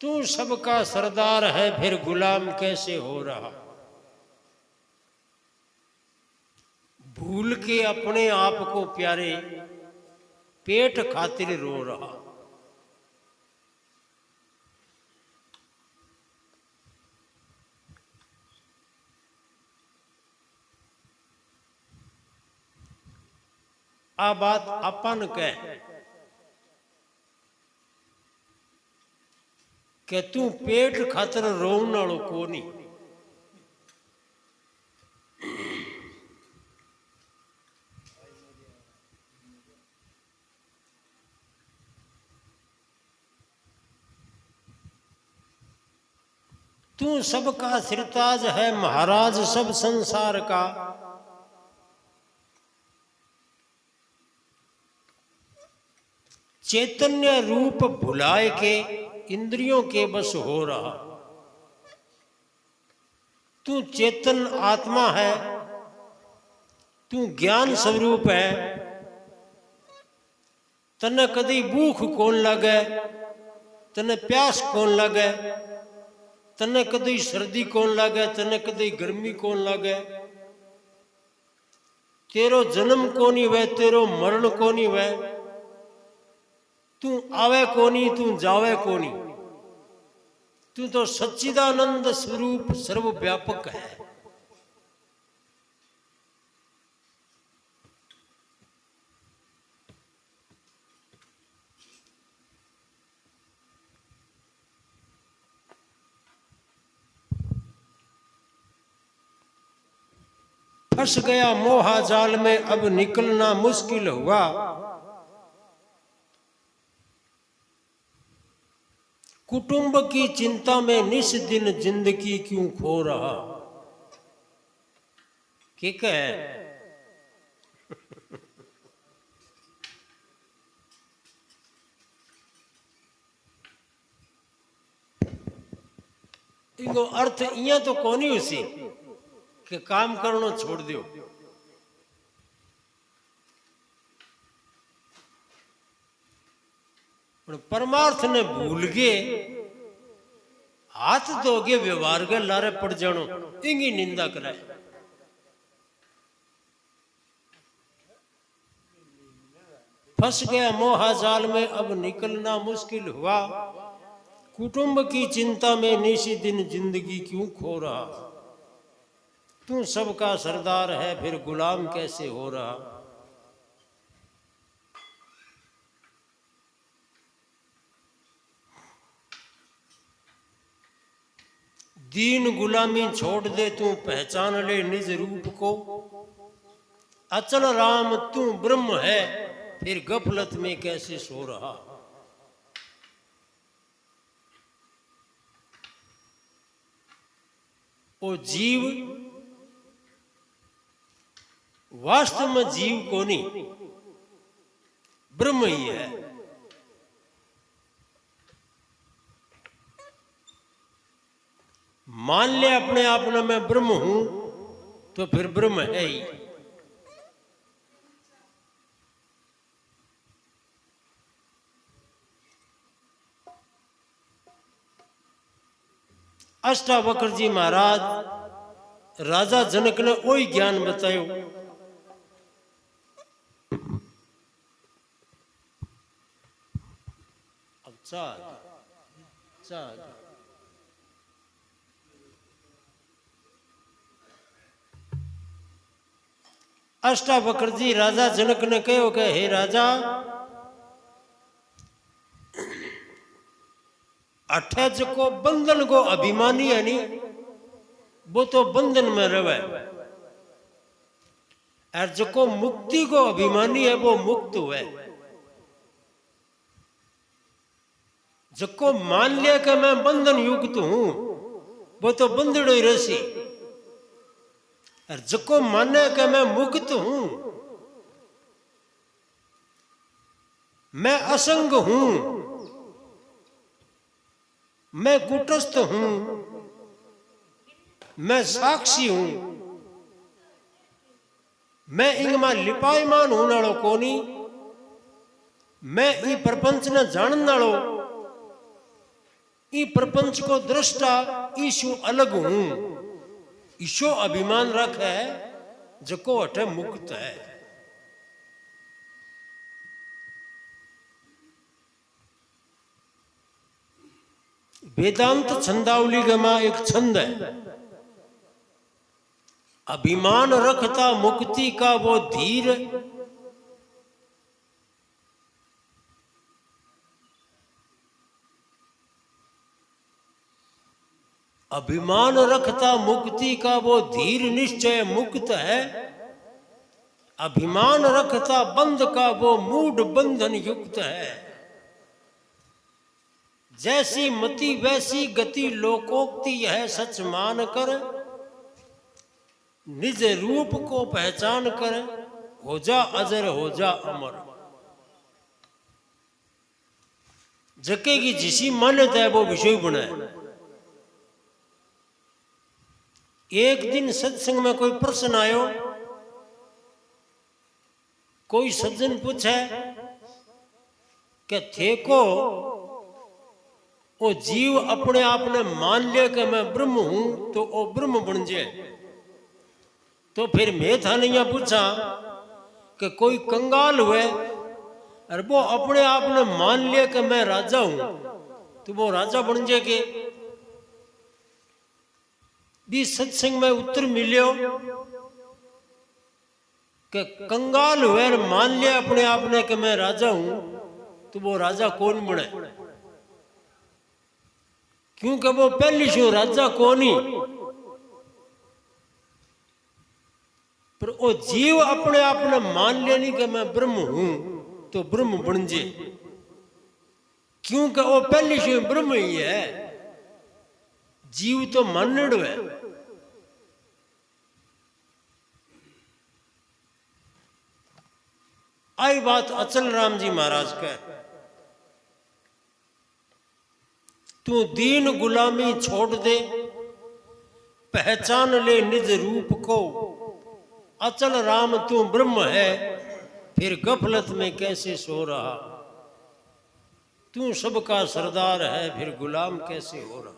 तू सबका सरदार है फिर गुलाम कैसे हो रहा। भूल के अपने आप को प्यारे पेट खातिर रो रहा। आ बात अपन कह कि तू पेट खातर रोन वालों को नहीं। तू सबका सिरताज है महाराज सब संसार का। चैतन्य रूप भुलाए के इंद्रियों के बस हो रहा। तू चेतन आत्मा है, तू ज्ञान स्वरूप है। तने कदी भूख कौन लगे, तने प्यास कौन लगे, तने कदी सर्दी कौन लगे, तने कदी गर्मी कौन लगे। तेरो जन्म कोनी हुए, तेरो मरण कोनी हुए। तू आवे कोनी, तू जावे कोनी। तू तो सच्चिदानंद स्वरूप सर्वव्यापक है। फंस गया मोहा जाल में अब निकलना मुश्किल हुआ। कुटुंब की चिंता में निस दिन जिंदगी क्यों खो रहा। ठीक है। इनको अर्थ इया तो कोनी उसी कि काम करना छोड़ दियो। परमार्थ ने भूल गए, हाथ धोगे व्यवहार के लारे पड़ जानो, इंगी निंदा करे। फंस गया मोहा जाल में अब निकलना मुश्किल हुआ। कुटुंब की चिंता में निशी दिन जिंदगी क्यों खो रहा। तू सबका सरदार है फिर गुलाम कैसे हो रहा। दीन गुलामी छोड़ दे, तू पहचान ले निज रूप को। अचल राम तू ब्रह्म है फिर गफलत में कैसे सो रहा। ओ जीव वास्तव में जीव को नहीं, ब्रह्म ही है। मान ले अपने आप में मैं ब्रह्म हूं तो फिर ब्रह्म है ही। अष्टावक्र जी महाराज राजा जनक ने वही ज्ञान बतायो। अच्छा अष्टावक्र जी राजा जनक ने कहो कि हे राजा, अठे जो बंधन को अभिमानी है नी वो तो बंधन में रहे, और जो मुक्ति को अभिमानी है वो मुक्त हुए। जो मान लिया कि मैं बंधन युक्त हूं वो तो बंधड़ो ही रसी, और जो माने कि मैं मुक्त हूं, मैं असंग हूं, मैं कुटस्थ हूं, मैं साक्षी हूं, मैं इंगमा लिपायमान होने वालों कोनी, मैं ई प्रपंच ने जानने वालों ई प्रपंच को दृष्टा ईशु अलग हूं, ईशो अभिमान रख है जको अठे मुक्त है। वेदांत छंदावली गमा एक छंद है, अभिमान रखता मुक्ति का वो धीर, अभिमान रखता मुक्ति का वो धीर निश्चय मुक्त है, अभिमान रखता बंध का वो मूढ़ बंधन युक्त है। जैसी मति वैसी गति लोकोक्ति है सच मान कर, निज रूप को पहचान कर हो जा अजर हो जा अमर। जके की जिसी मान्यता है वो विषय बने। एक दिन सत्संग में कोई प्रश्न आयो, कोई सज्जन पूछे कि थे को वो जीव अपने आप ने मान ले कि मैं ब्रह्म हूं तो वो ब्रह्म बन जाए। तो फिर मैं था नहीं पूछा कि कोई कंगाल हुए और वो अपने आप ने मान लिया कि मैं राजा हूं तो वो राजा बन जाए के। भी सत्संग में उत्तर मिलियो कि कंगाल हुए और मान लिया अपने आप ने कि मैं राजा हूं तो वो राजा कौन बने, क्योंकि वो पहली शो राजा कौन ही। पर वो जीव अपने आप ने मान लिया नहीं कि मैं ब्रह्म हूं तो ब्रह्म बन जाए, क्योंकि वो पहली शो ब्रह्म ही है। जीव तो मानड़ है। आई बात अचल राम जी महाराज का, तू दीन गुलामी छोड़ दे पहचान ले निज रूप को, अचल राम तू ब्रह्म है फिर गफलत में कैसे सो रहा, तू सबका सरदार है फिर गुलाम कैसे हो रहा।